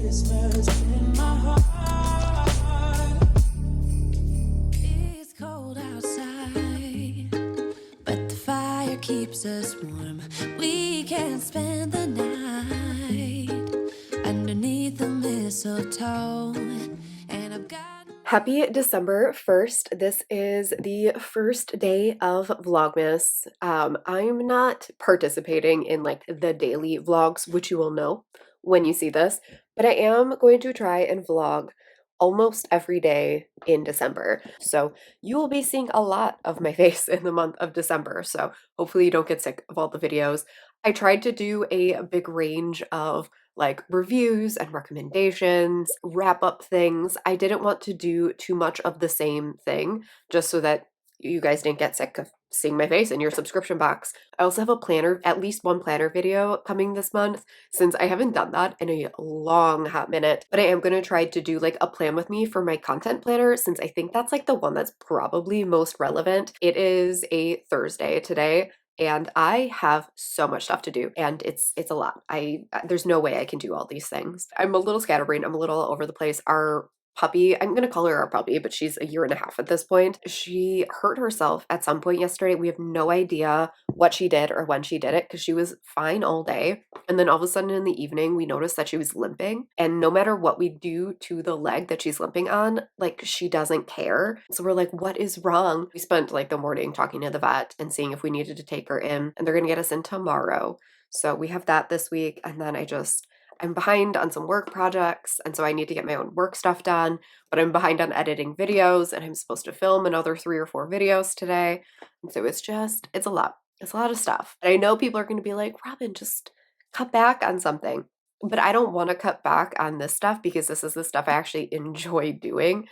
Christmas in my heart. It's cold outside, but the fire keeps us warm. We can spend the night underneath the mistletoe, and I've got. Happy December 1st. This is the first day of Vlogmas. I'm not participating in like the daily vlogs, which you will know when you see this, but I am going to try and vlog almost every day in December. So you will be seeing a lot of my face in the month of December. So hopefully you don't get sick of all the videos. I tried to do a big range of like reviews and recommendations, wrap up things. I didn't want to do too much of the same thing just so that you guys didn't get sick of seeing my face in your subscription box. I also have a planner, at least one planner video coming this month, since I haven't done that in a long hot minute. But I am going to try to do like a plan with me for my content planner, since I think that's like the one that's probably most relevant. It is a Thursday today, and I have so much stuff to do, and it's a lot. There's no way I can do all these things. I'm a little scatterbrained. I'm a little all over the place. Our puppy, I'm gonna call her our puppy, but she's a year and a half at this point. She hurt herself at some point yesterday. We have no idea what she did or when she did it because she was fine all day. And then all of a sudden in the evening, we noticed that she was limping. And no matter what we do to the leg that she's limping on, like she doesn't care. So we're like, what is wrong? We spent like the morning talking to the vet and seeing if we needed to take her in, and they're gonna get us in tomorrow. So we have that this week. And then I'm behind on some work projects, and so I need to get my own work stuff done, but I'm behind on editing videos, and I'm supposed to film another 3 or 4 videos today. And so it's a lot. It's a lot of stuff. And I know people are going to be like, Robin, just cut back on something. But I don't want to cut back on this stuff because this is the stuff I actually enjoy doing.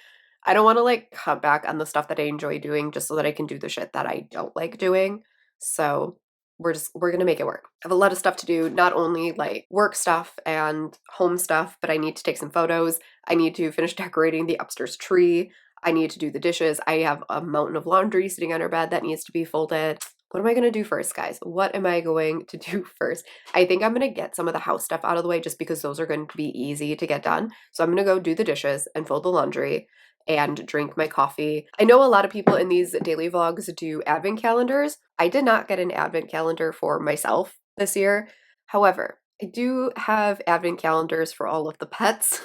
I don't want to like cut back on the stuff that I enjoy doing just so that I can do the shit that I don't like doing. So we're gonna make it work. I have a lot of stuff to do, not only like work stuff and home stuff, but I need to take some photos. I need to finish decorating the upstairs tree. I need to do the dishes. I have a mountain of laundry sitting on our bed that needs to be folded. What am I gonna do first, guys? What am I going to do first? I think I'm gonna get some of the house stuff out of the way just because those are going to be easy to get done. So I'm gonna go do the dishes and fold the laundry and drink my coffee. I know a lot of people in these daily vlogs do advent calendars. I did not get an advent calendar for myself this year. However, I do have advent calendars for all of the pets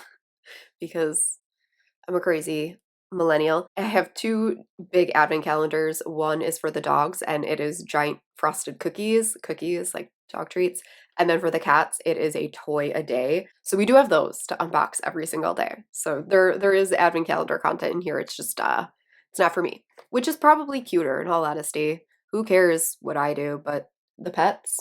because I'm a crazy millennial. I have 2 big advent calendars. One is for the dogs, and it is giant frosted cookies like dog treats. And then for the cats, it is a toy a day. So we do have those to unbox every single day. So there is advent calendar content in here. It's just it's not for me, which is probably cuter in all honesty. Who cares what I do? But the pets,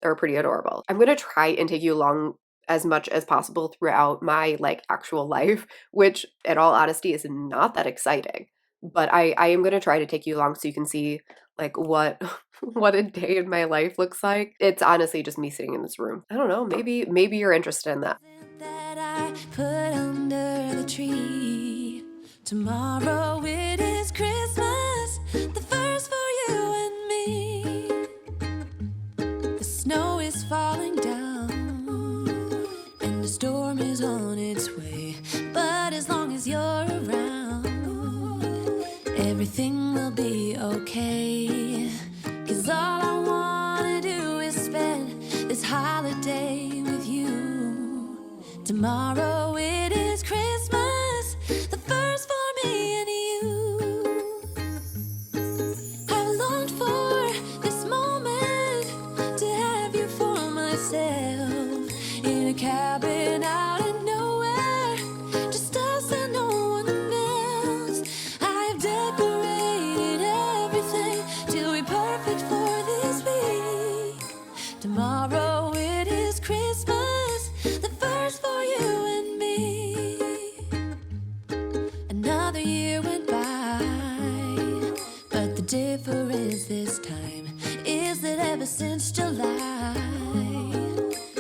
they're pretty adorable. I'm gonna try and take you along as much as possible throughout my like actual life, which in all honesty is not that exciting. But I am gonna try to take you along so you can see like what what a day in my life looks like. It's honestly just me sitting in this room. I don't know, maybe you're interested in that. That I put under the tree. Tomorrow it is Christmas, the first for you and me. The snow is falling down and the storm is on its way. But as long as you're around, everything will be okay. 'Cause all I wanna do is spend this holiday with you. Tomorrow it is Christmas, the first for me and you. I've longed for this moment to have you for myself in a cabin out in nowhere, just us and no one else. I've decorated everything to be perfect for this week. Tomorrow it is Christmas, the first for you and me. Another year went by, but the difference this time is that ever since July,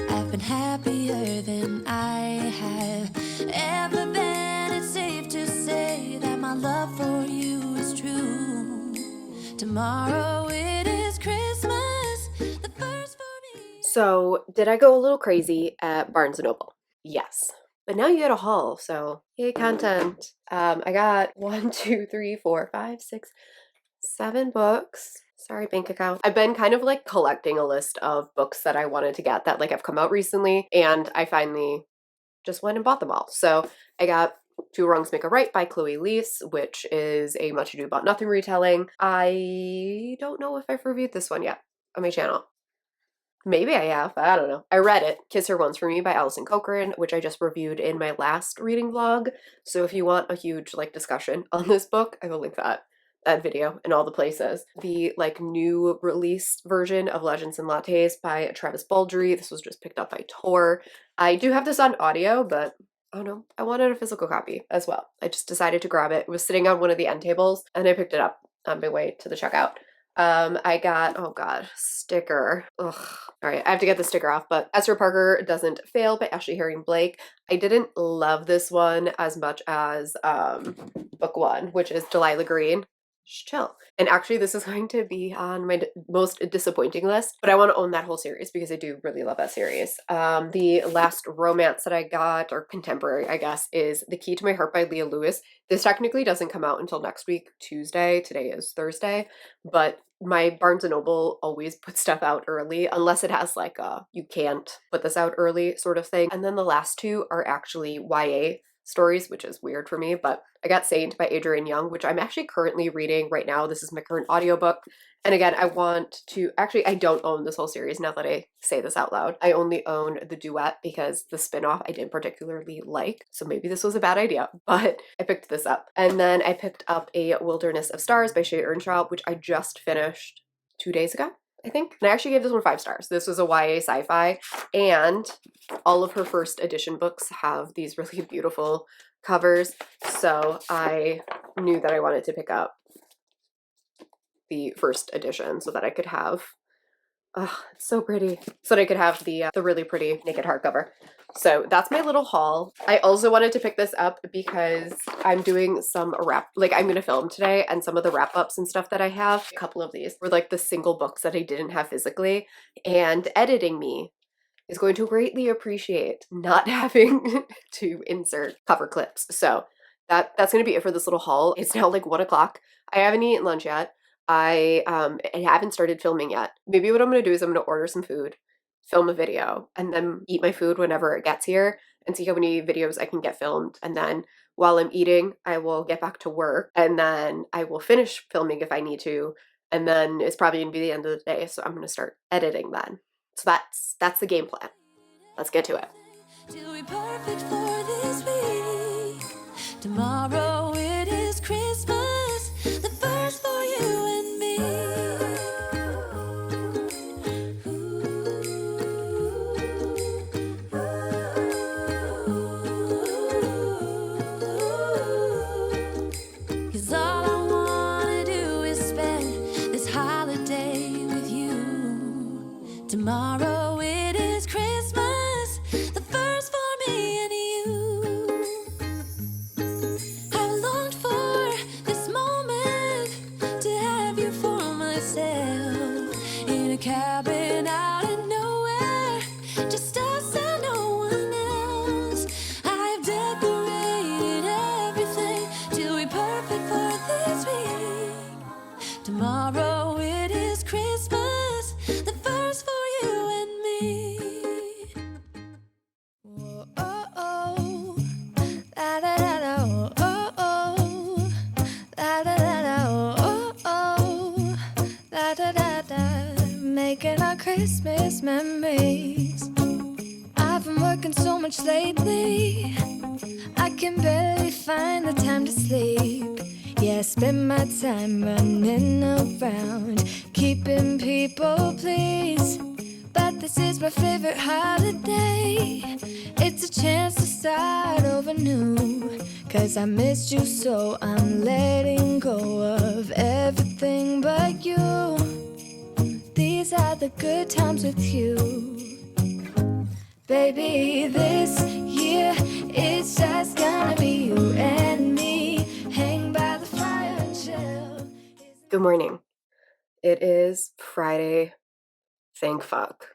I've been happier than I have ever been. It's safe to say that my love for you is true. Tomorrow it is Christmas, the first for me. So, did I go a little crazy at Barnes & Noble? Yes. But now you get a haul, so yay content. I got 1, 2, 3, 4, 5, 6, 7 books. Sorry, bank account. I've been kind of like collecting a list of books that I wanted to get that like have come out recently, and I finally just went and bought them all. So I got Two Wrongs Make a Right by Chloe Leese, which is a Much Ado About Nothing retelling. I don't know if I've reviewed this one yet on my channel. Maybe I have, I don't know. I read it, Kiss Her Once for Me by Alison Cochran, which I just reviewed in my last reading vlog. So if you want a huge like discussion on this book, I will link that video in all the places. The like new release version of Legends and Lattes by Travis Baldree. This was just picked up by Tor. I do have this on audio, but oh no, I wanted a physical copy as well. I just decided to grab it. It was sitting on one of the end tables and I picked it up on my way to the checkout. I got, oh god, sticker. Ugh. All right, I have to get the sticker off, but Esther Parker Doesn't Fail by Ashley Herring Blake. I didn't love this one as much as book one, which is Delilah Green. Just chill. And actually, this is going to be on my most disappointing list, but I want to own that whole series because I do really love that series. The last romance that I got, or contemporary, I guess, is The Key to My Heart by Leah Lewis. This technically doesn't come out until next week, Tuesday. Today is Thursday, but my Barnes & Noble always puts stuff out early unless it has like a you can't put this out early sort of thing. And then the last two are actually YA stories, which is weird for me, but I got Saint by Adrienne Young, which I'm actually currently reading right now. This is my current audiobook. And again, I want to, actually, I don't own this whole series now that I say this out loud. I only own the duet because the spinoff I didn't particularly like. So maybe this was a bad idea, but I picked this up. And then I picked up A Wilderness of Stars by Shea Earnshaw, which I just finished 2 days ago, I think. And I actually gave this one 5 stars. This was a YA sci-fi, and all of her first edition books have these really beautiful covers. So I knew that I wanted to pick up the first edition so that I could have, oh, it's so pretty, so that I could have the really pretty naked hardcover. So that's my little haul. I also wanted to pick this up because I'm doing some I'm going to film today, and some of the wrap-ups and stuff that I have, a couple of these were like the single books that I didn't have physically, and editing me is going to greatly appreciate not having to insert cover clips. So that's going to be it for this little haul. It's now like 1 o'clock. I haven't eaten lunch yet. I haven't started filming yet. Maybe what I'm going to do is I'm going to order some food, film a video, and then eat my food whenever it gets here and see how many videos I can get filmed. And then while I'm eating, I will get back to work, and then I will finish filming if I need to. And then it's probably going to be the end of the day, so I'm going to start editing then. So that's the game plan. Let's get to it. To be perfect for this week. Tomorrow it is Christmas, the first for you and me. Cause all I wanna do is spend this holiday with you. Tomorrow it is Christmas, the first for me and you. I've longed for this moment to have you for myself in a cabin out in nowhere, just us and no one else. I've decorated everything to be perfect for this week. Tomorrow it is Christmas, the first for you and me. Whoa, oh, oh. La, da, da, da, oh, oh. La, da, da, da, oh, oh. La, da, da, da. Making our Christmas memories. I've been working so much lately, I can barely find the time to sleep. Yeah, I spend my time running around, keeping people pleased. But this is my favorite holiday. It's a chance to start over new. Cause I missed you, so I'm letting go of everything but you. These are the good times with you. Baby, this year it's just gonna be you and me. Hang by the fire and chill. Good morning. It is Friday. Thank fuck.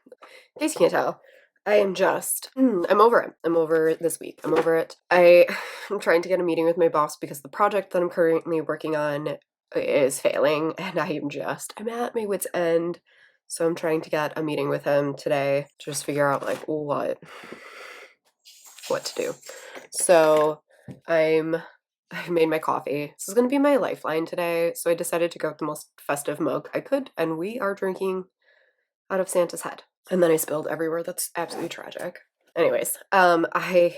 In case you can't tell, I am just, I'm over it. I'm over this week. I'm over it. I'm trying to get a meeting with my boss because the project that I'm currently working on is failing and I'm at my wit's end. So I'm trying to get a meeting with him today to just figure out like what to do. So I made my coffee. This is gonna be my lifeline today. So I decided to go with the most festive mug I could, and we are drinking out of Santa's head. And then I spilled everywhere. That's absolutely tragic. Anyways, I'm gonna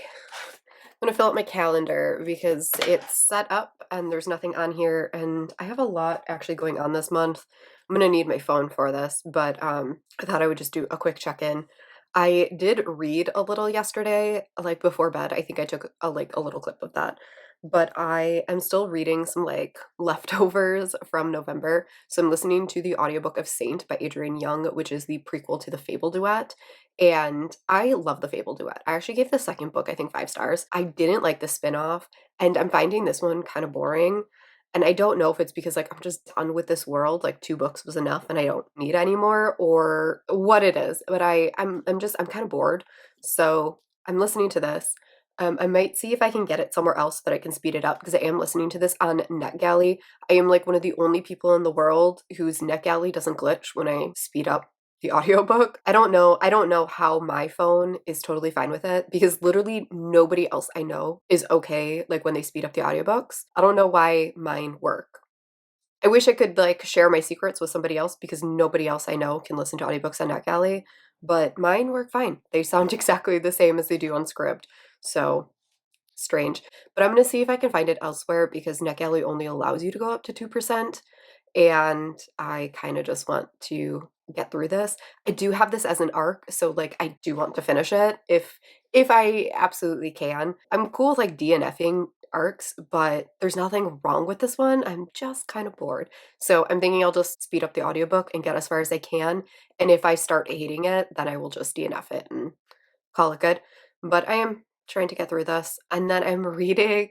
fill out my calendar because it's set up and there's nothing on here, and I have a lot actually going on this month. I'm gonna need my phone for this, but I thought I would just do a quick check-in. I did read a little yesterday, like before bed. I think I took a little clip of that. But I am still reading some like leftovers from November. So I'm listening to the audiobook of Saint by Adrienne Young, which is the prequel to the Fable Duet. And I love the Fable Duet. I actually gave the second book, I think, 5 stars. I didn't like the spin-off, and I'm finding this one kind of boring. And I don't know if it's because like I'm just done with this world, like 2 books was enough and I don't need any more, or what it is. But I'm kind of bored. So I'm listening to this. I might see if I can get it somewhere else that I can speed it up because I am listening to this on NetGalley. I am like one of the only people in the world whose NetGalley doesn't glitch when I speed up the audiobook. I don't know how my phone is totally fine with it because literally nobody else I know is okay like when they speed up the audiobooks. I don't know why mine work. I wish I could like share my secrets with somebody else because nobody else I know can listen to audiobooks on NetGalley, but mine work fine. They sound exactly the same as they do on Scribd. So strange. But I'm going to see if I can find it elsewhere because NetGalley only allows you to go up to 2%. And I kind of just want to get through this. I do have this as an arc, so like I do want to finish it if I absolutely can. I'm cool with like DNFing arcs, but there's nothing wrong with this one. I'm just kind of bored. So I'm thinking I'll just speed up the audiobook and get as far as I can. And if I start hating it, then I will just DNF it and call it good. But I am trying to get through this. And then I'm reading,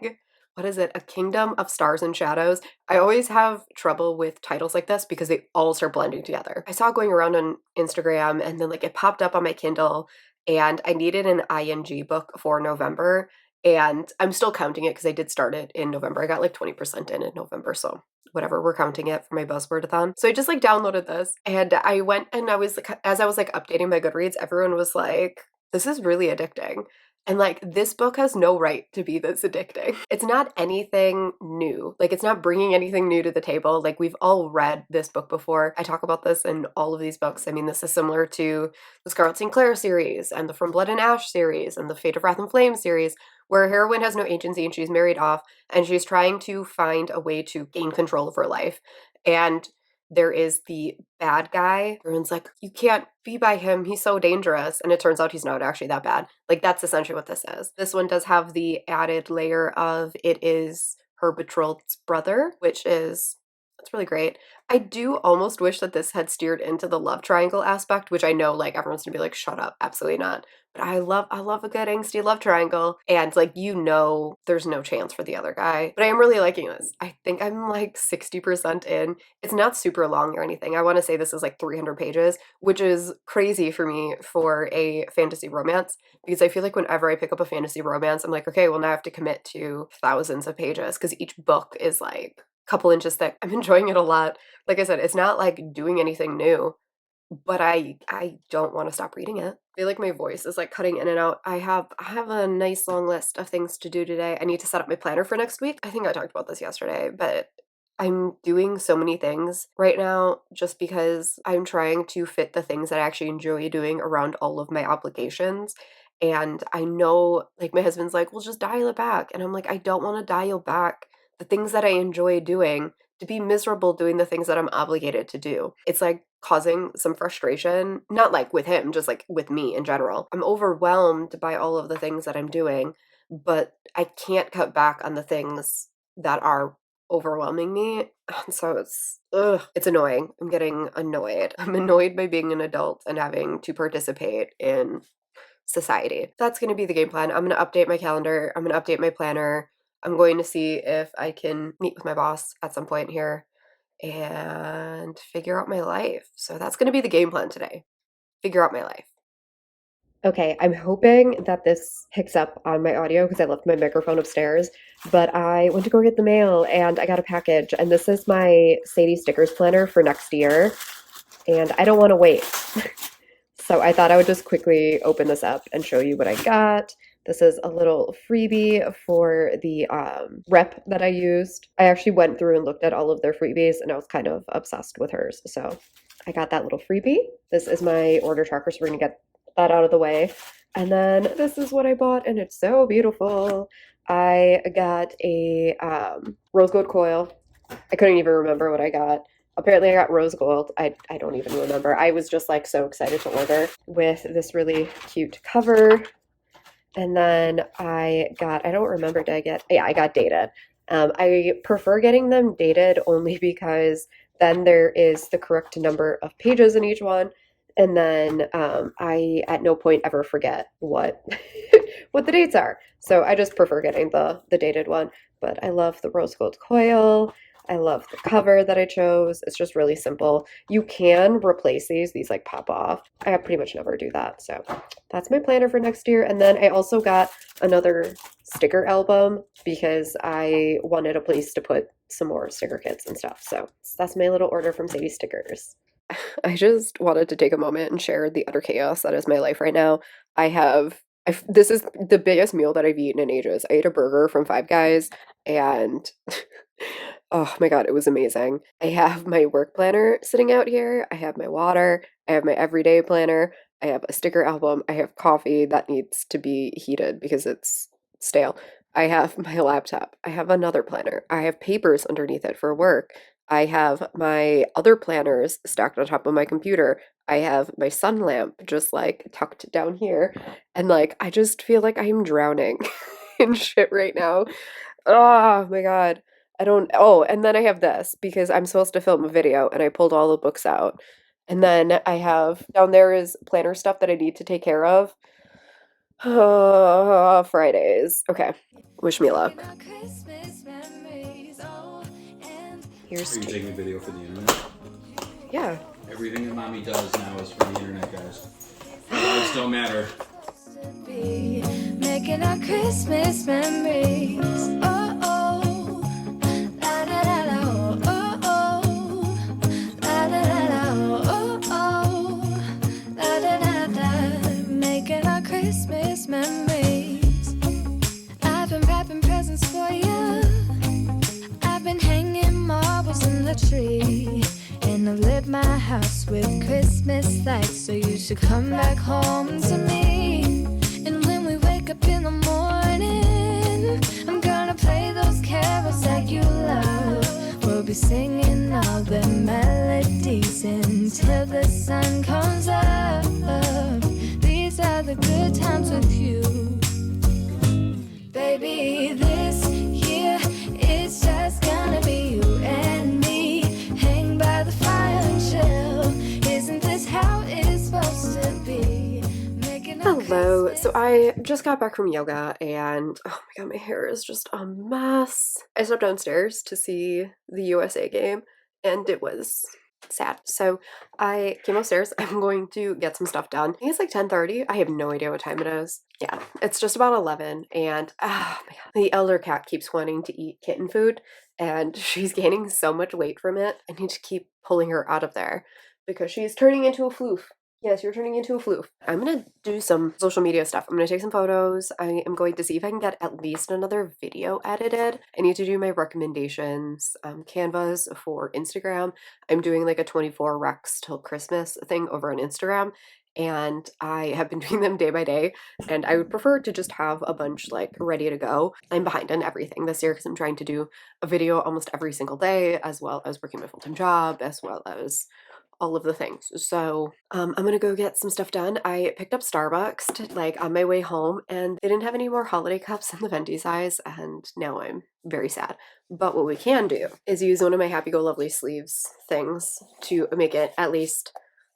what is it? A Kingdom of Stars and Shadows. I always have trouble with titles like this because they all start blending together. I saw it going around on Instagram and then like it popped up on my Kindle and I needed an ING book for November. And I'm still counting it because I did start it in November. I got like 20% in November. So whatever, we're counting it for my buzzwordathon. So I just like downloaded this and I went and I was like, as I was like updating my Goodreads, everyone was like, this is really addicting. And like this book has no right to be this addicting. It's not anything new. Like it's not bringing anything new to the table. Like we've all read this book before. I talk about this in all of these books. I mean, this is similar to the Scarlet St. Clair series and the From Blood and Ash series and the Fate of Wrath and Flame series, where a heroine has no agency and she's married off and she's trying to find a way to gain control of her life. And there is the bad guy. Everyone's like, you can't be by him. He's so dangerous. And it turns out he's not actually that bad. Like, that's essentially what this is. This one does have the added layer of it is her betrothed's brother, which is, that's really great. I do almost wish that this had steered into the love triangle aspect, which I know like everyone's gonna be like, shut up, absolutely not. But I love a good angsty love triangle. And like, you know, there's no chance for the other guy. But I am really liking this. I think I'm like 60% in. It's not super long or anything. I want to say this is like 300 pages, which is crazy for me for a fantasy romance because I feel like whenever I pick up a fantasy romance, I'm like, okay, well now I have to commit to thousands of pages because each book is like a couple inches thick. I'm enjoying it a lot. Like I said, it's not like doing anything new, but I don't want to stop reading it. I feel like my voice is like cutting in and out. I have a nice long list of things to do today. I need to set up my planner for next week. I think I talked about this yesterday, but I'm doing so many things right now just because I'm trying to fit the things that I actually enjoy doing around all of my obligations. And I know, like, my husband's like, well, just dial it back. And I'm like, I don't want to dial back the things that I enjoy doing to be miserable doing the things that I'm obligated to do. It's like causing some frustration, not like with him, just like with me in general. I'm overwhelmed by all of the things that I'm doing, but I can't cut back on the things that are overwhelming me. So it's annoying. I'm getting annoyed. I'm annoyed by being an adult and having to participate in society. That's going to be the game plan. I'm going to update my calendar. I'm going to update my planner. I'm going to see if I can meet with my boss at some point here and figure out my life. So that's going to be the game plan today. Figure out my life. Okay, I'm hoping that this picks up on my audio because I left my microphone upstairs, but I went to go get the mail and I got a package, and this is my Sadie stickers planner for next year, and I don't want to wait. So I thought I would just quickly open this up and show you what I got. This is a little freebie for the rep that I used. I actually went through and looked at all of their freebies and I was kind of obsessed with hers. So I got that little freebie. This is my order tracker, so we're gonna get that out of the way. And then this is what I bought, and it's so beautiful. I got a rose gold coil. I couldn't even remember what I got. Apparently I got rose gold. I don't even remember. I was just like so excited to order with this really cute cover. And then I don't remember, did I get, yeah, I got dated. I prefer getting them dated only because then there is the correct number of pages in each one. And then I at no point ever forget what what the dates are. So I just prefer getting the dated one. But I love the rose gold coil. I love the cover that I chose. It's just really simple. You can replace these like pop off. I pretty much never do that. So that's my planner for next year. And then I also got another sticker album because I wanted a place to put some more sticker kits and stuff. So that's my little order from Sadie Stickers. I just wanted to take a moment and share the utter chaos that is my life right now. This is the biggest meal that I've eaten in ages. I ate a burger from Five Guys and oh my God, it was amazing. I have my work planner sitting out here. I have my water. I have my everyday planner. I have a sticker album. I have coffee that needs to be heated because it's stale. I have my laptop. I have another planner. I have papers underneath it for work. I have my other planners stacked on top of my computer. I have my sun lamp just like tucked down here. And like, I just feel like I'm drowning in shit right now. Oh my God. I don't, oh, and then I have this because I'm supposed to film a video and I pulled all the books out. And then I have down there is planner stuff that I need to take care of. Fridays. Okay. Wish me luck. Here's Are you two. taking a video for the internet? Yeah. Everything that mommy does now is for the internet, guys. Words don't matter. Making our Christmas memories. Oh, oh. La, da, da, da, oh, oh. La, da, da, da, oh, oh. La, da, da, da. Making our Christmas memories. I've been wrapping presents for you. I've been hanging marbles in the tree. And I've lit my house with Christmas lights. So you should come back home to me. And when we wake up in the morning, I'm gonna play those carols that you love. We'll be singing all the melodies until the sun comes up. These are the good times with you. Baby, this year it's just gonna be you and me. Hang by the fire and chill. Isn't this how it's supposed to be? Hello. So I just got back from yoga and oh my God, my hair is just a mess. I stepped downstairs to see the USA game and it was sad. So I came upstairs. I'm going to get some stuff done. I think it's like 10:30. I have no idea what time it is. Yeah, it's just about 11 and oh my God, the elder cat keeps wanting to eat kitten food and she's gaining so much weight from it. I need to keep pulling her out of there because she's turning into a floof. Yes, you're turning into a floof. I'm gonna do some social media stuff. I'm gonna take some photos. I am going to see if I can get at least another video edited. I need to do my recommendations, canvas for Instagram. I'm doing like a 24 Recs till Christmas thing over on Instagram. And I have been doing them day by day, and I would prefer to just have a bunch like ready to go. I'm behind on everything this year because I'm trying to do a video almost every single day, as well as working my full-time job, as well as all of the things. So I'm gonna go get some stuff done. I picked up Starbucks like on my way home and they didn't have any more holiday cups in the venti size and now I'm very sad. But what we can do is use one of my Happy Go Lovely sleeves things to make it at least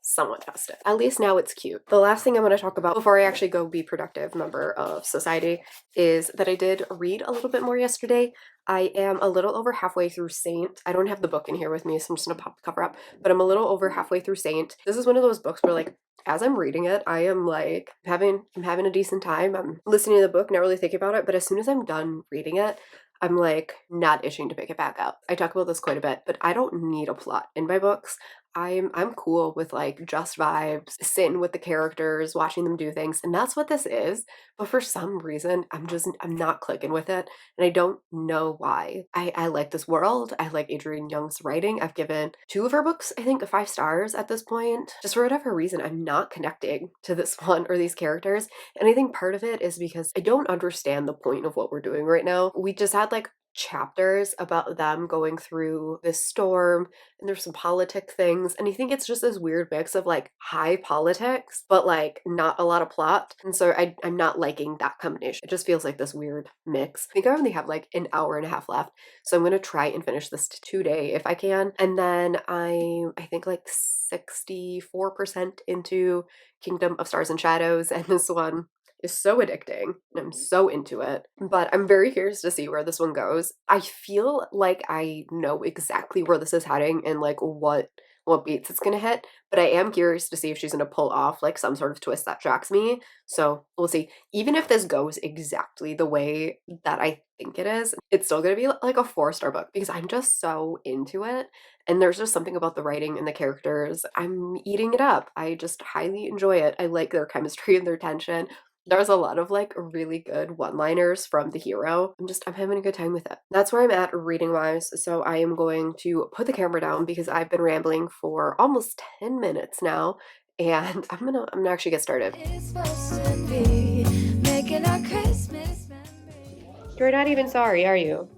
somewhat festive. At least now it's cute. The last thing I'm going to talk about before I actually go be productive member of society is that I did read a little bit more yesterday. I am a little over halfway through Saint. I don't have the book in here with me, so I'm just gonna pop the cover up, but I'm a little over halfway through Saint. This is one of those books where, like, as I'm reading it, I am like I'm having a decent time. I'm listening to the book, not really thinking about it, but as soon as I'm done reading it, I'm like not itching to pick it back up. I talk about this quite a bit, but I don't need a plot in my books. I'm cool with like just vibes, sitting with the characters, watching them do things, and that's what this is. But for some reason, I'm not clicking with it, and I don't know why. I like this world. I like Adrienne Young's writing. I've given 2 of her books, I think, 5 stars at this point. Just for whatever reason, I'm not connecting to this one or these characters, and I think part of it is because I don't understand the point of what we're doing right now. We just had like chapters about them going through this storm, and there's some politic things, and I think it's just this weird mix of like high politics but like not a lot of plot, and so I'm not liking that combination. It just feels like this weird mix. I think I only have like an hour and a half left, so I'm gonna try and finish this today if I can, and then I think like 64% into Kingdom of Stars and Shadows, and this one is so addicting and I'm so into it. But I'm very curious to see where this one goes. I feel like I know exactly where this is heading and like what beats it's gonna hit, but I am curious to see if she's gonna pull off like some sort of twist that shocks me. So we'll see. Even if this goes exactly the way that I think it is, it's still gonna be like a 4-star book because I'm just so into it. And there's just something about the writing and the characters. I'm eating it up. I just highly enjoy it. I like their chemistry and their tension. There's a lot of like really good one-liners from the hero. I'm having a good time with it. That's where I'm at reading wise. So I am going to put the camera down because I've been rambling for almost 10 minutes now, and I'm gonna actually get started. It's supposed to be making our Christmas memories. You're not even sorry, are you?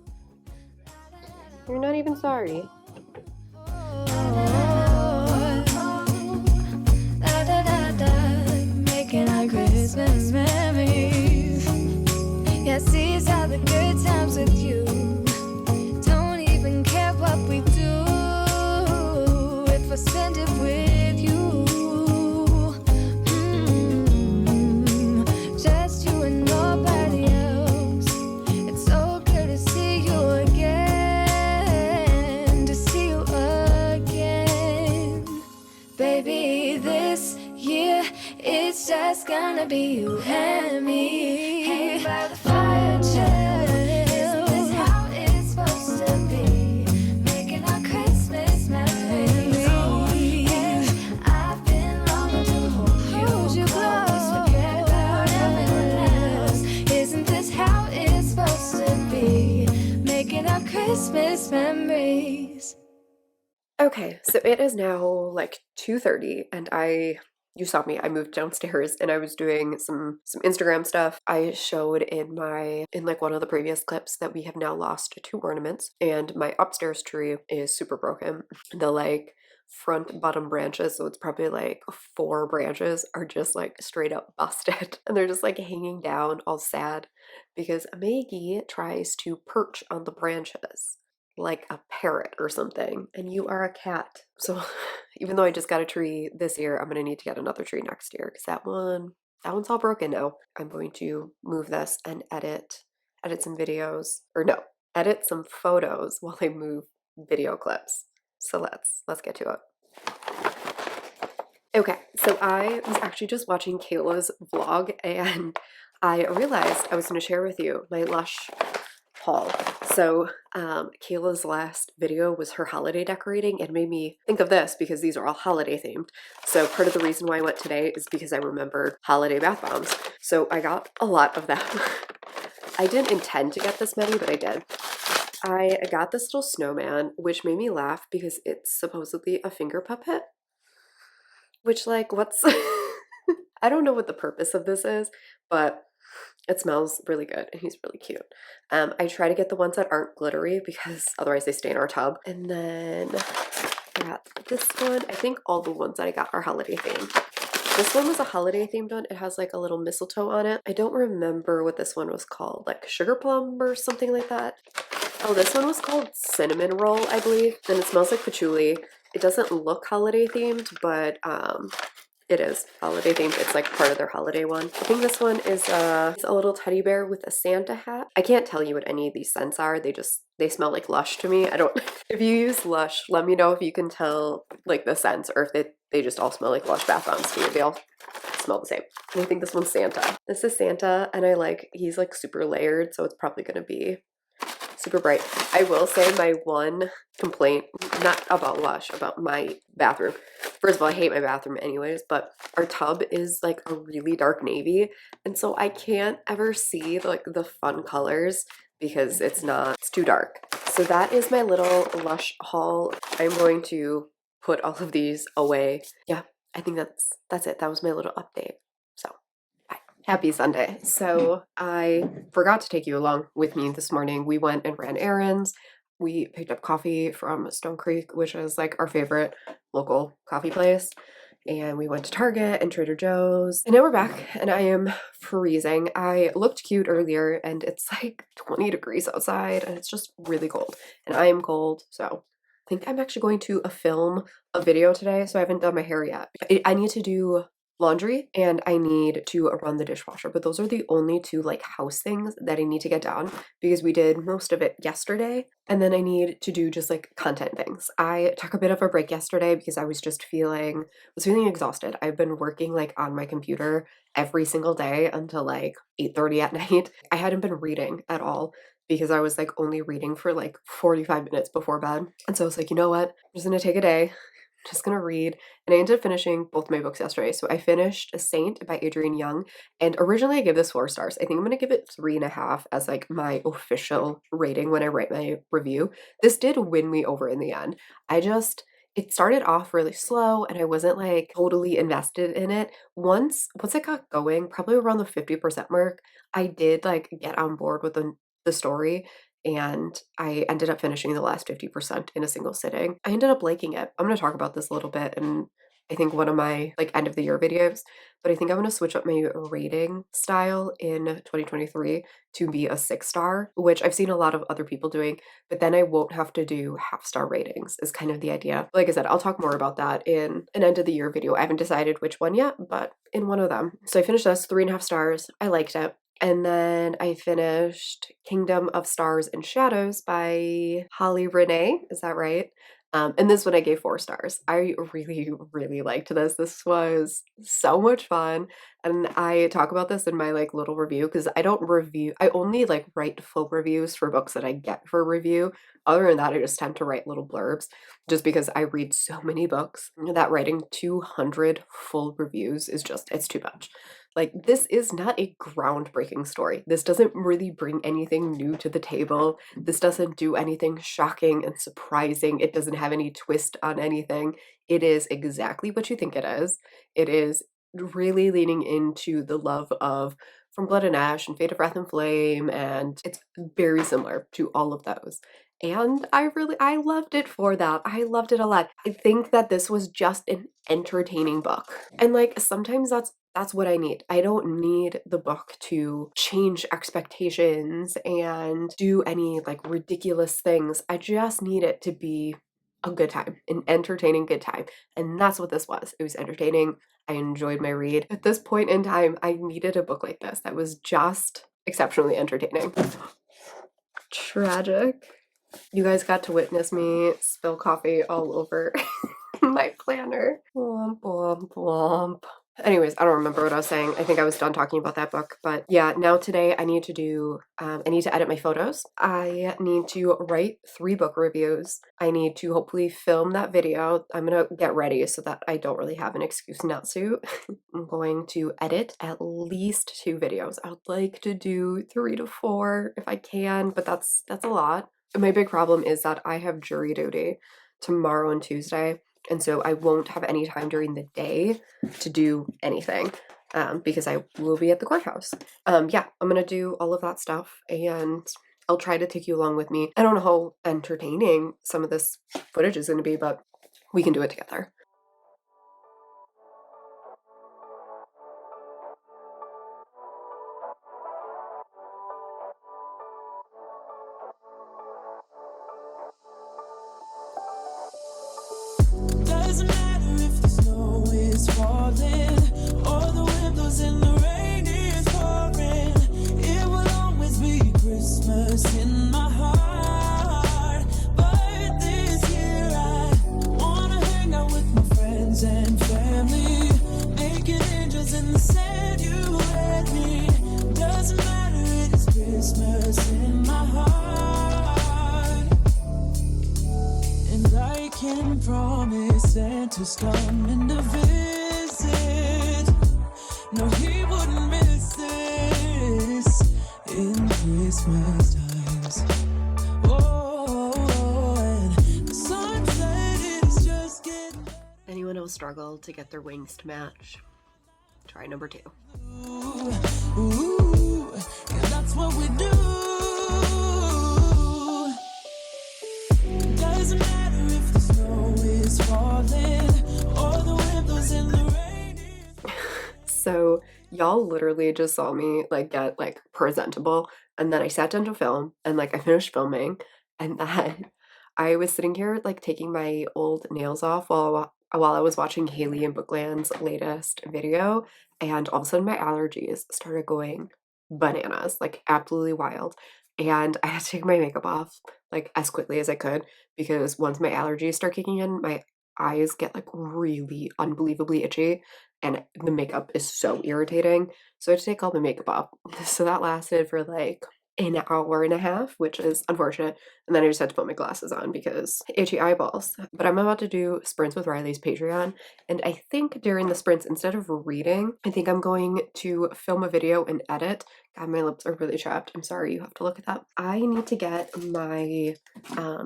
You're not even sorry. Making our Christmas memories. Yes, these are the good times with you. Don't even care what we do if I spend it with you. Just you and nobody else. It's so good to see you again. To see you again. Baby, this year it's just gonna be you and me. Hanging by the fire chill. Isn't this how it's supposed to be? Making our Christmas memories. Yeah, I've been longing to hold you close. Forget about everyone else. Isn't this how it's supposed to be? Making our Christmas memories. Okay, so it is now like 2:30 and you saw me, I moved downstairs and I was doing some Instagram stuff. I showed in like one of the previous clips that we have now lost 2 ornaments, and my upstairs tree is super broken. The like front bottom branches, so it's probably like 4 branches, are just like straight up busted and they're just like hanging down all sad because Maggie tries to perch on the branches like a parrot or something, and you are a cat. So even though I just got a tree this year, I'm gonna need to get another tree next year because that one's all broken now. I'm going to move this and edit some videos, or no, edit some photos while I move video clips. So let's get to it. Okay, so I was actually just watching Kayla's vlog and I realized I was going to share with you my Lush haul. So Kayla's last video was her holiday decorating, and made me think of this because these are all holiday themed. So part of the reason why I went today is because I remembered holiday bath bombs. So I got a lot of them. I didn't intend to get this many, but I did. I got this little snowman, which made me laugh because it's supposedly a finger puppet. Which, like, what's... I don't know what the purpose of this is, but it smells really good and he's really cute. I try to get the ones that aren't glittery because otherwise they stay in our tub. And then I got this one. I think all the ones that I got are holiday themed. This one was a holiday themed one. It has like a little mistletoe on it. I don't remember what this one was called, like sugar plum or something like that. Oh, this one was called cinnamon roll, I believe. And it smells like patchouli. It doesn't look holiday themed, but it is holiday themed. It's like part of their holiday one. I think this one is it's a little teddy bear with a Santa hat. I can't tell you what any of these scents are. They smell like Lush to me. I don't if you use Lush, let me know if you can tell like the scents or if they just all smell like Lush bath bombs to you. They all smell the same. And I think this one's Santa. This is Santa, and he's like super layered, so it's probably gonna be super bright. I will say my one complaint, not about Lush, about my bathroom. First of all, I hate my bathroom anyways, but our tub is like a really dark navy, and so I can't ever see like the fun colors because it's too dark. So that is my little Lush haul. I'm going to put all of these away. Yeah, I think that's it. That was my little update. So happy Sunday. So I forgot to take you along with me this morning. We went and ran errands. We picked up coffee from Stone Creek, which is like our favorite local coffee place. And we went to Target and Trader Joe's. And now we're back and I am freezing. I looked cute earlier and it's like 20 degrees outside and it's just really cold. And I am cold, so I think I'm actually going to film a video today. So I haven't done my hair yet. I need to do laundry and I need to run the dishwasher, but those are the only two like house things that I need to get done because we did most of it yesterday, and then I need to do just like content things. I took a bit of a break yesterday because I was just feeling exhausted. I've been working like on my computer every single day until like 8:30 at night. I hadn't been reading at all because I was like only reading for like 45 minutes before bed. And so I was like, you know what? I'm just gonna take a day, just gonna read. And I ended up finishing both my books yesterday. So I finished A Saint by Adrienne Young, and originally I gave this 4 stars. I think I'm gonna give it 3.5 as like my official rating when I write my review. This did win me over in the end. It started off really slow and I wasn't like totally invested in it. Once it got going, probably around the 50% mark, I did like get on board with the story, and I ended up finishing the last 50% in a single sitting. I ended up liking it. I'm going to talk about this a little bit in I think one of my like end of the year videos, but I think I'm going to switch up my rating style in 2023 to be a 6-star, which I've seen a lot of other people doing, but then I won't have to do half-star ratings is kind of the idea. Like I said, I'll talk more about that in an end of the year video. I haven't decided which one yet, but in one of them. So I finished this 3.5 stars. I liked it. And then I finished Kingdom of Stars and Shadows by Holly Renee. Is that right? And this one I gave 4 stars. I really, really liked this. This was so much fun. And I talk about this in my like little review because I only like write full reviews for books that I get for review. Other than that, I just tend to write little blurbs just because I read so many books that writing 200 full reviews is it's too much. Like, this is not a groundbreaking story. This doesn't really bring anything new to the table. This doesn't do anything shocking and surprising. It doesn't have any twist on anything. It is exactly what you think it is. It is really leaning into the love of From Blood and Ash and Fate of Wrath and Flame, and it's very similar to all of those. And I loved it for that. I loved it a lot. I think that this was just an entertaining book. And like sometimes that's what I need. I don't need the book to change expectations and do any like ridiculous things. I just need it to be a good time, an entertaining good time. And that's what this was. It was entertaining. I enjoyed my read. At this point in time, I needed a book like this that was just exceptionally entertaining. Tragic. You guys got to witness me spill coffee all over my planner. Womp, womp, womp. Anyways, I don't remember what I was saying. I think I was done talking about that book. But yeah, now today I need to edit my photos. I need to write 3 book reviews. I need to hopefully film that video. I'm going to get ready so that I don't really have an excuse not to. I'm going to edit at least 2 videos. I would like to do 3 to 4 if I can, but that's a lot. My big problem is that I have jury duty tomorrow and Tuesday. And so I won't have any time during the day to do anything because I will be at the courthouse. Yeah, I'm going to do all of that stuff and I'll try to take you along with me. I don't know how entertaining some of this footage is going to be, but we can do it together. Doesn't matter if the snow is falling or the wind blows and the rain is pouring. It will always be Christmas in my heart. But this year I wanna hang out with my friends and family, making angels in the sand. You and me. Doesn't matter, it's Christmas in my heart. And I can promise Santa's coming to visit. No, he wouldn't miss this in Christmas times. Oh, and the sunset is just getting. Anyone else struggle to get their wings to match? Try number 2. Ooh, and that's what we do. Doesn't matter if the snow is falling or the wind blows and the rain is. So y'all literally just saw me like get like presentable, and then I sat down to film, and like I finished filming, and then I was sitting here like taking my old nails off while I was watching Haley and Bookland's latest video, and all of a sudden my allergies started going bananas, like absolutely wild. And I had to take my makeup off like as quickly as I could, because once my allergies start kicking in, my eyes get like really unbelievably itchy, and the makeup is so irritating. So I had to take all the makeup off. So that lasted for like an hour and a half, which is unfortunate. And then I just had to put my glasses on because itchy eyeballs. But I'm about to do sprints with Riley's Patreon. And I think during the sprints, instead of reading, I think I'm going to film a video and edit. God, my lips are really chapped. I'm sorry, you have to look at that. I need to get my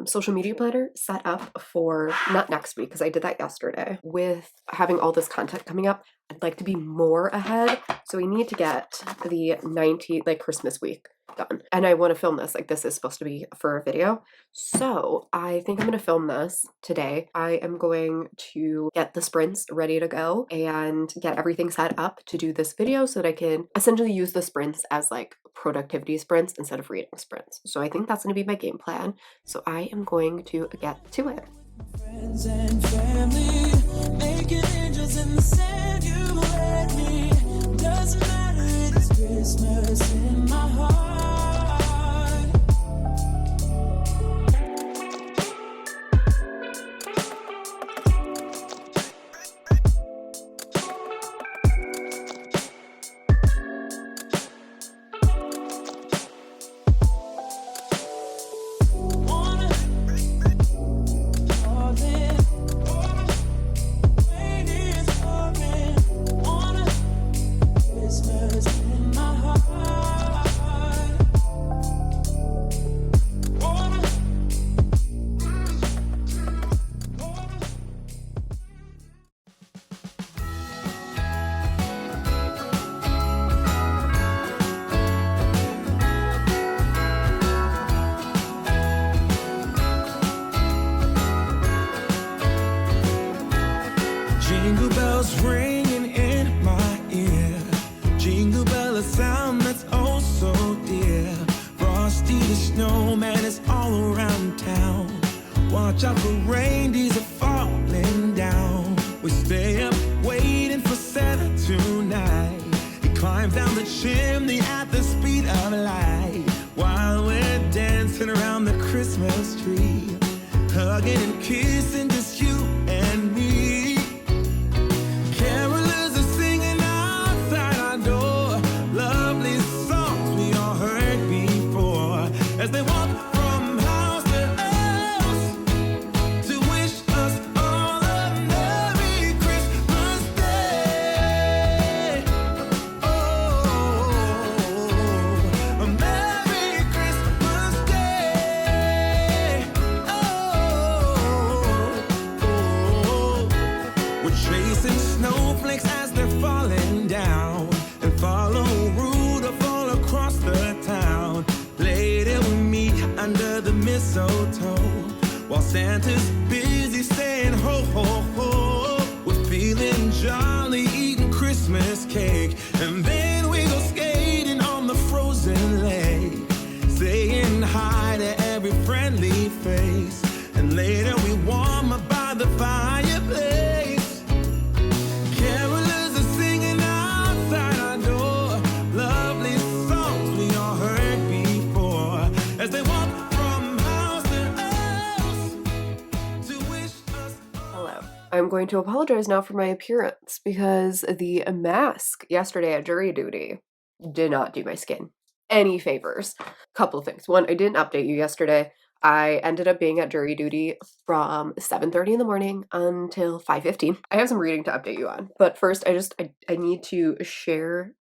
social media planner set up for, not next week, because I did that yesterday. With having all this content coming up, I'd like to be more ahead. So we need to get the 19th, like Christmas week done. And I want to film this, like this is supposed to be for a video. So I think I'm going to film this today. I am going to get the sprints ready to go and get everything set up to do this video so that I can essentially use the sprints as like productivity sprints instead of reading sprints. So I think that's going to be my game plan. So I am going to get to it. Friends and family, making angels in the sand. You and me. Doesn't matter, it's Christmas in my heart. Jingle bells ringing in my ear. Jingle bell, a sound that's oh so dear. Frosty the snowman is all around town. Watch out for reindeers are falling down. We stay up waiting for Santa tonight. He climbs down the chimney at the speed of light, while we're dancing around the Christmas tree, hugging and kissing, just you and me. Carolers are singing outside our door, lovely songs we all heard before, as they walk from house to house to wish us all a Merry Christmas Day. Oh, a Merry Christmas Day. Oh, we're chasing snowflakes as they're falling down, and follow Rudolph all across the town. Later we meet under the mistletoe, while Santa's busy saying ho ho ho. We're feeling jolly, eating Christmas cake, and then we go skating on the frozen lake, saying hi to every friendly face, and later we warm up by the fireplace. I'm going to apologize now for my appearance because the mask yesterday at jury duty did not do my skin any favors. Couple of things. One, I didn't update you yesterday. I ended up being at jury duty from 7:30 in the morning until 5:15. I have some reading to update you on, but first I need to share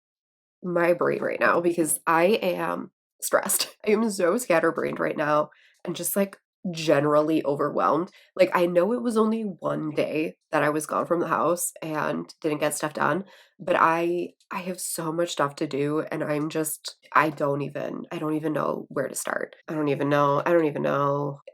my brain right now because I am stressed. I am so scatterbrained right now and just like generally overwhelmed. Like I know it was only one day that I was gone from the house and didn't get stuff done, but I have so much stuff to do and I don't even know where to start. I don't even know.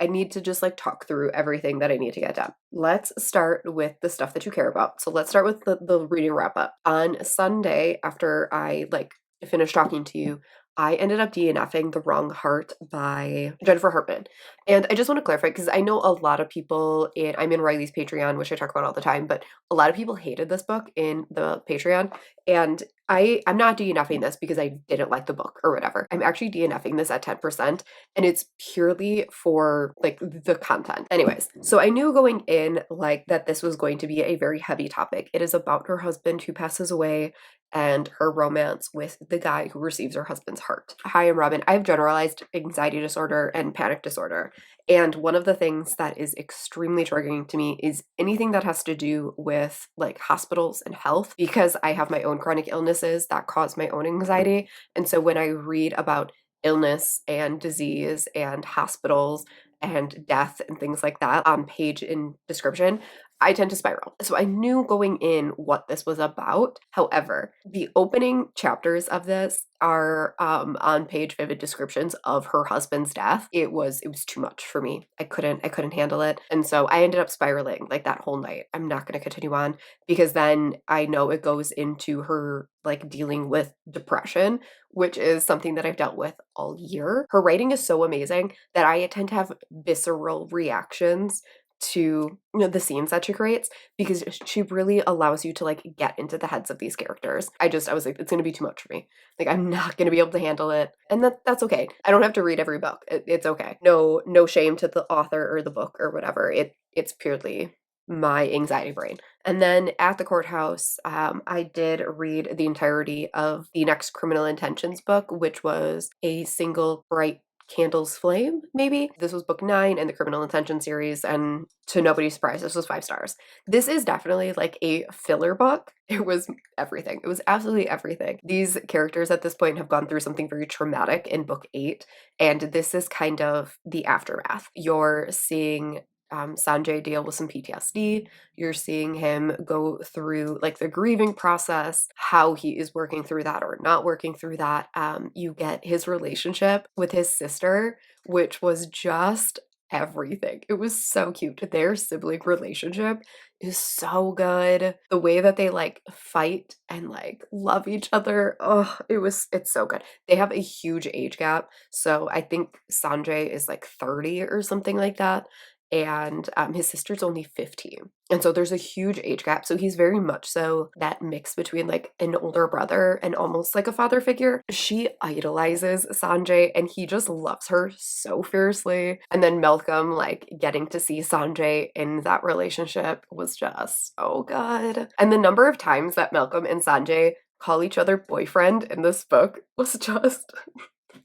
I need to just like talk through everything that I need to get done. Let's start with the stuff that you care about. So let's start with the reading wrap up. On Sunday, after I like finished talking to you, I ended up DNFing The Wrong Heart by Jennifer Hartman. And I just want to clarify because I know a lot of people I'm in Riley's Patreon, which I talk about all the time, but a lot of people hated this book in the Patreon. And I'm not DNFing this because I didn't like the book or whatever. I'm actually DNFing this at 10%, and it's purely for like the content. Anyways, so I knew going in like that this was going to be a very heavy topic. It is about her husband who passes away and her romance with the guy who receives her husband's heart. Hi, I'm Robin. I have generalized anxiety disorder and panic disorder. And one of the things that is extremely triggering to me is anything that has to do with like hospitals and health, because I have my own chronic illnesses that cause my own anxiety. And so when I read about illness and disease and hospitals and death and things like that on page in description, I tend to spiral. So I knew going in what this was about. However, the opening chapters of this are on page vivid descriptions of her husband's death. It was too much for me. I couldn't handle it. And so I ended up spiraling like that whole night. I'm not going to continue on because then I know it goes into her like dealing with depression, which is something that I've dealt with all year. Her writing is so amazing that I tend to have visceral reactions to the scenes that she creates because she really allows you to like get into the heads of these characters. I was like, it's gonna be too much for me. Like I'm not gonna be able to handle it, and that's okay. I don't have to read every book. It's okay. No shame to the author or the book or whatever. It's purely my anxiety brain. And then at the courthouse, I did read the entirety of the next Criminal Intentions book, which was a single bright Candle's Flame, maybe. This was book 9 in the Criminal Intention series, and to nobody's surprise, this was 5 stars. This is definitely like a filler book. It was everything. It was absolutely everything. These characters at this point have gone through something very traumatic in book 8, and this is kind of the aftermath. You're seeing Sanjay deal with some PTSD. You're seeing him go through like the grieving process, how he is working through that or not working through that. You get his relationship with his sister, which was just everything. It was so cute. Their sibling relationship is so good. The way that they like fight and like love each other. Oh, it's so good. They have a huge age gap. So I think Sanjay is like 30 or something like that. And his sister's only 15. And so there's a huge age gap. So he's very much so that mix between like an older brother and almost like a father figure. She idolizes Sanjay and he just loves her so fiercely. And then Malcolm, like getting to see Sanjay in that relationship was just, oh god. And the number of times that Malcolm and Sanjay call each other boyfriend in this book was just...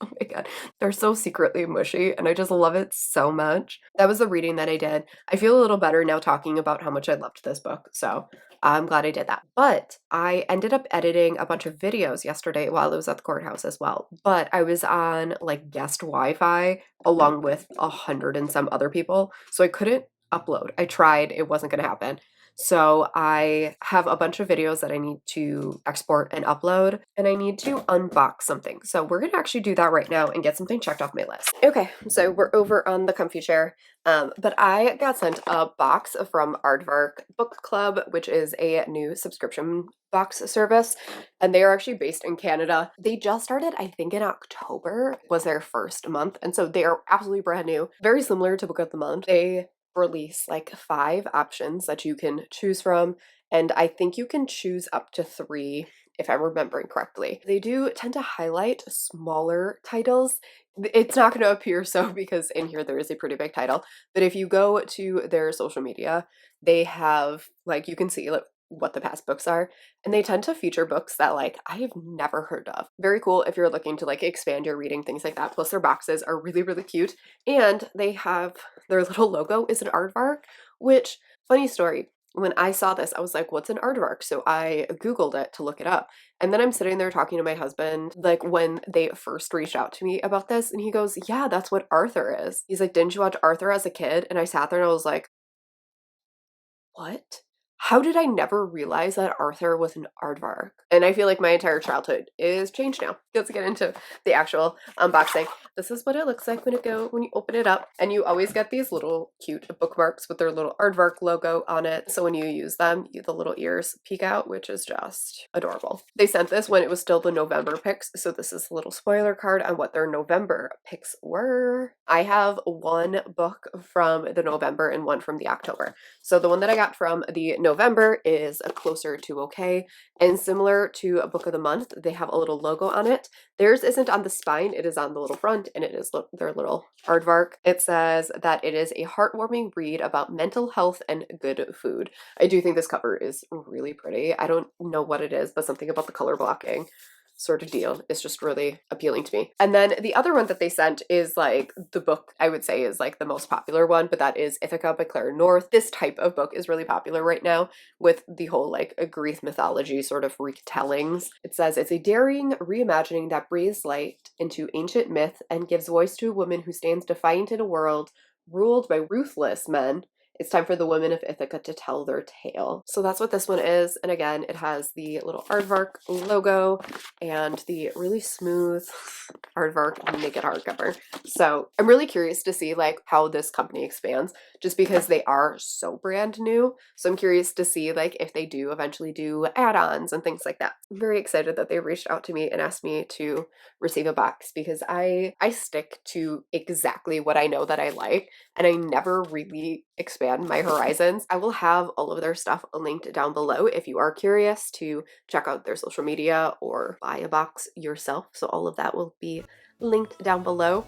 oh my god, they're so secretly mushy and I just love it so much. That was the reading that I did. I feel a little better now talking about how much I loved this book, so I'm glad I did that. But I ended up editing a bunch of videos yesterday while I was at the courthouse as well. But I was on like guest Wi-Fi along with 100 and some other people, so I couldn't upload. I tried, it wasn't gonna happen. So I have a bunch of videos that I need to export and upload, and I need to unbox something. So we're gonna actually do that right now and get something checked off my list. Okay, so we're over on the comfy chair, but I got sent a box from Aardvark Book Club, which is a new subscription box service, and they are actually based in Canada. They just started, I think in October was their first month, and so they are absolutely brand new. Very similar to Book of the Month. They release like 5 options that you can choose from, and I think you can choose up to 3 if I'm remembering correctly. They do tend to highlight smaller titles. It's not going to appear so because in here there is a pretty big title, but if you go to their social media, they have, like, you can see like what the past books are, and they tend to feature books that like I have never heard of. Very cool if you're looking to like expand your reading, things like that. Plus their boxes are really, really cute, and they have their little logo is an aardvark, which, funny story, when I saw this, I was like, what's an aardvark? So I Googled it to look it up. And then I'm sitting there talking to my husband, like when they first reached out to me about this, and he goes, yeah, that's what Arthur is. He's like, didn't you watch Arthur as a kid? And I sat there and I was like, what? How did I never realize that Arthur was an aardvark? And I feel like my entire childhood is changed now. Let's get into the actual unboxing. This is what it looks like when you open it up. And you always get these little cute bookmarks with their little aardvark logo on it. So when you use them, the little ears peek out, which is just adorable. They sent this when it was still the November picks. So this is a little spoiler card on what their November picks were. I have one book from the November and one from the October. So the one that I got from the November is Closer to Okay, and similar to a book of the month, they have a little logo on it. Theirs isn't on the spine, it is on the little front, and it is their little aardvark. It says that it is a heartwarming read about mental health and good food. I do think this cover is really pretty. I don't know what it is, but something about the color blocking sort of deal is just really appealing to me. And then the other one that they sent is like the book I would say is like the most popular one, but that is Ithaca by Clara North. This type of book is really popular right now with the whole like Greek mythology sort of retellings. It says it's a daring reimagining that breathes light into ancient myth and gives voice to a woman who stands defiant in a world ruled by ruthless men. It's time for the women of Ithaca to tell their tale. So that's what this one is. And again, it has the little aardvark logo and the really smooth aardvark naked hardcover. So I'm really curious to see like how this company expands, just because they are so brand new. So I'm curious to see like if they do eventually do add-ons and things like that. I'm very excited that they reached out to me and asked me to receive a box, because I stick to exactly what I know that I like, and I never really expand my horizons. I will have all of their stuff linked down below if you are curious to check out their social media or buy a box yourself. So all of that will be linked down below.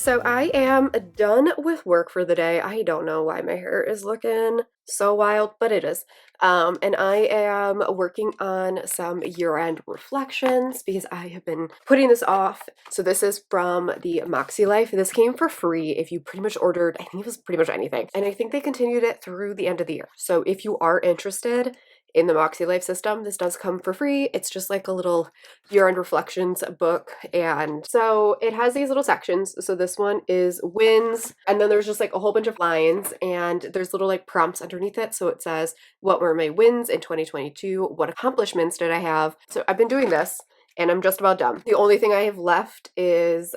So I am done with work for the day. I don't know why my hair is looking so wild, but it is. And I am working on some year-end reflections because I have been putting this off. So this is from the Moxie Life. This came for free if you pretty much ordered, I think it was pretty much anything. And I think they continued it through the end of the year. So if you are interested in the Moxie Life system, this does come for free. It's just like a little year-end reflections book. And so it has these little sections. So this one is wins, and then there's just like a whole bunch of lines, and there's little like prompts underneath it. So it says, what were my wins in 2022? What accomplishments did I have? So I've been doing this, and I'm just about done. The only thing I have left is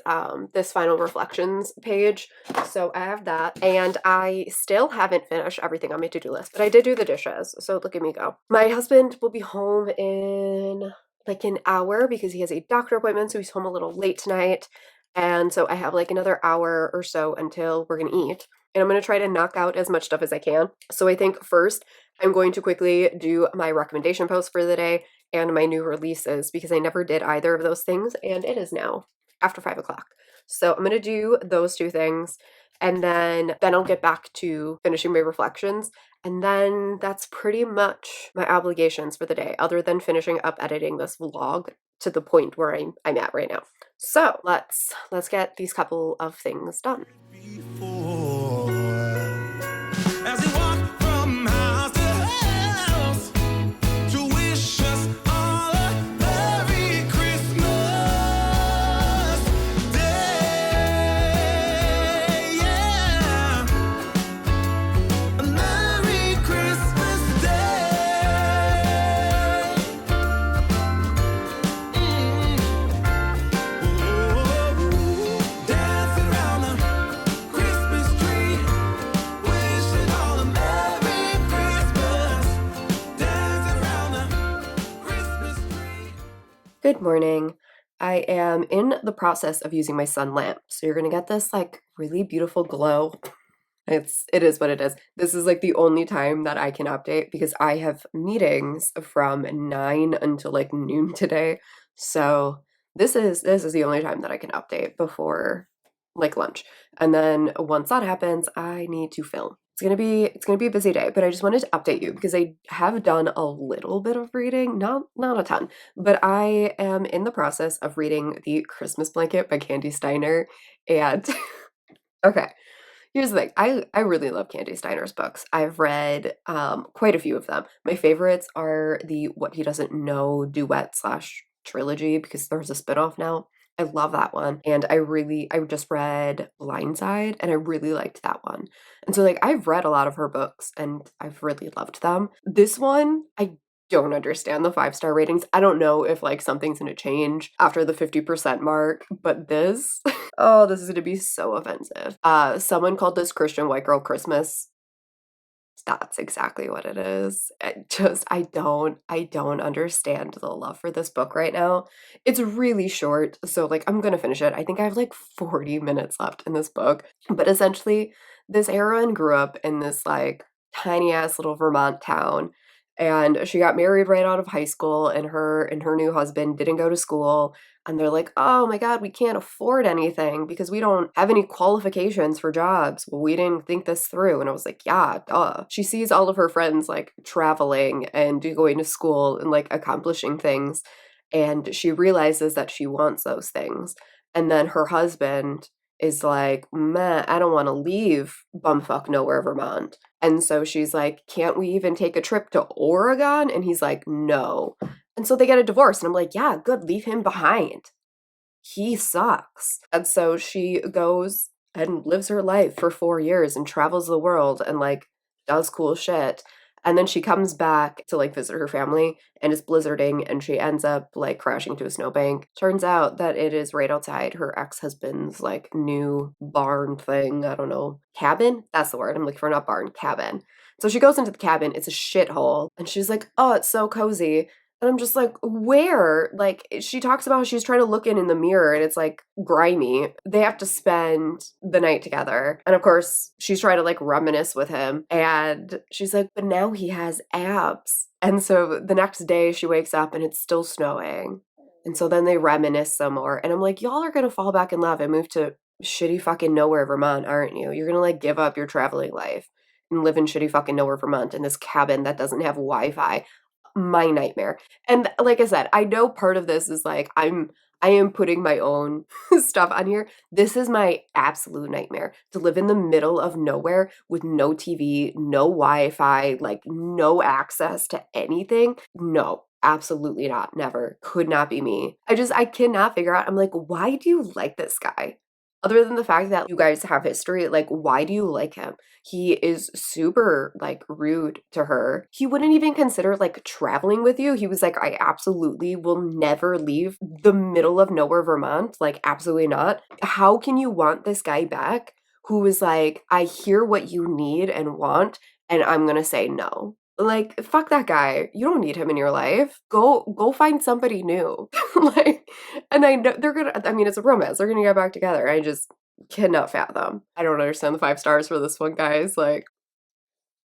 this final reflections page. So I have that, and I still haven't finished everything on my to-do list, but I did do the dishes. So look at me go. My husband will be home in like an hour because he has a doctor appointment, so he's home a little late tonight. And so I have like another hour or so until we're gonna eat. And I'm gonna try to knock out as much stuff as I can. So I think first I'm going to quickly do my recommendation post for the day and my new releases, because I never did either of those things, and it is now after 5 o'clock. So I'm going to do those two things, and then I'll get back to finishing my reflections, and then that's pretty much my obligations for the day, other than finishing up editing this vlog to the point where I'm at right now. So let's get these couple of things done. As we walk from house to house to wish us all a Merry Christmas Day, yeah. A Good morning. I am in the process of using my sun lamp. So you're gonna get this like really beautiful glow. It is what it is. This is like the only time that I can update because I have meetings from 9 until like noon today. So this is the only time that I can update before like lunch. And then once that happens, I need to film. It's gonna be a busy day, but I just wanted to update you because I have done a little bit of reading, not a ton, but I am in the process of reading The Christmas Blanket by Candy Steiner. And okay, here's the thing. I really love Candy Steiner's books. I've read quite a few of them. My favorites are the What He Doesn't Know duet slash trilogy because there's a spinoff now. I love that one. And I just read Blindside and I really liked that one. And so like I've read a lot of her books and I've really loved them. This one, I don't understand the 5-star ratings. I don't know if like something's gonna change after the 50% mark, but this oh, this is gonna be so offensive. Someone called this Christian White Girl Christmas. That's exactly what it is. I don't understand the love for this book right now. It's really short, so like I'm gonna finish it. I think I have like 40 minutes left in this book. But essentially, this heroine grew up in this like tiny ass little Vermont town. And she got married right out of high school, and her new husband didn't go to school. And they're like, oh my God, we can't afford anything because we don't have any qualifications for jobs. Well, we didn't think this through. And I was like, yeah, duh. She sees all of her friends like traveling and going to school and like accomplishing things. And she realizes that she wants those things. And then her husband is like, meh, I don't want to leave bumfuck nowhere, Vermont. And so she's like, can't we even take a trip to Oregon? And he's like, no. And so they get a divorce. And I'm like, yeah, good, leave him behind. He sucks. And so she goes and lives her life for 4 years and travels the world and like does cool shit. And then she comes back to like visit her family and it's blizzarding and she ends up like crashing to a snowbank. Turns out that it is right outside her ex-husband's like new barn thing. I don't know. Cabin? That's the word I'm looking for, not barn, cabin. So she goes into the cabin, it's a shithole, and she's like, oh, it's so cozy. And I'm just like, where? Like, she talks about how she's trying to look in the mirror and it's like grimy. They have to spend the night together. And of course, she's trying to like reminisce with him. And she's like, but now he has abs. And so the next day she wakes up and it's still snowing. And so then they reminisce some more. And I'm like, y'all are going to fall back in love and move to shitty fucking nowhere, Vermont, aren't you? You're going to like give up your traveling life and live in shitty fucking nowhere, Vermont in this cabin that doesn't have Wi-Fi. My nightmare. And like I said, I know part of this is like I am putting my own stuff on here. This is my absolute nightmare to live in the middle of nowhere with no TV, no Wi-Fi, like no access to anything. No, absolutely not. Never. Could not be me. I cannot figure out. I'm like, why do you like this guy? Other than the fact that you guys have history, like, why do you like him? He is super, like, rude to her. He wouldn't even consider, like, traveling with you. He was like, I absolutely will never leave the middle of nowhere, Vermont. Like, absolutely not. How can you want this guy back who is like, I hear what you need and want, and I'm gonna say no? Like, fuck that guy. You don't need him in your life. Go find somebody new. Like, and I know I mean, it's a romance. They're gonna get back together. I just cannot fathom. I don't understand the 5 stars for this one, guys. Like,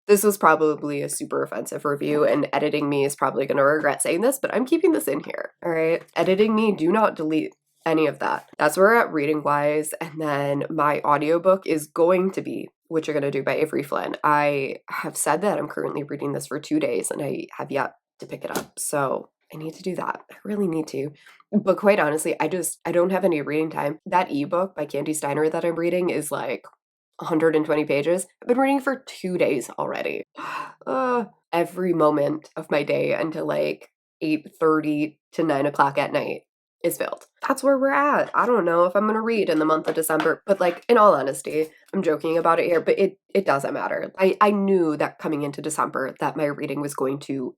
this was probably a super offensive review, and editing me is probably gonna regret saying this, but I'm keeping this in here. All right. Editing me, do not delete any of that. That's where we're at reading wise. And then my audiobook is going to be What You're Gonna Do by Avery Flynn. I have said that I'm currently reading this for 2 days and I have yet to pick it up. So I need to do that. I really need to. But quite honestly, I don't have any reading time. That ebook by Candy Steiner that I'm reading is like 120 pages. I've been reading for 2 days already. Every moment of my day until like 8:30 to 9 o'clock at night is filled. That's where we're at. I don't know if I'm gonna read in the month of December, but like, in all honesty, I'm joking about it here, but it doesn't matter. I knew that coming into December that my reading was going to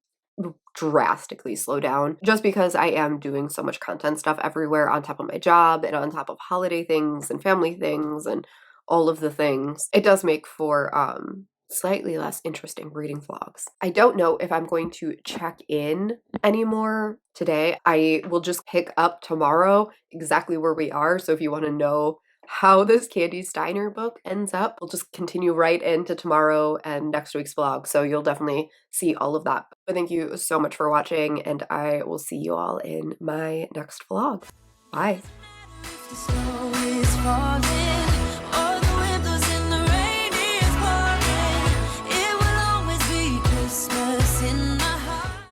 drastically slow down just because I am doing so much content stuff everywhere on top of my job and on top of holiday things and family things and all of the things. It does make for slightly less interesting reading vlogs. I don't know if I'm going to check in anymore today. I will just pick up tomorrow exactly where we are. So if you want to know how this Candy Steiner book ends up, we'll just continue right into tomorrow and next week's vlog. So you'll definitely see all of that. But thank you so much for watching, and I will see you all in my next vlog. Bye. The snow is falling.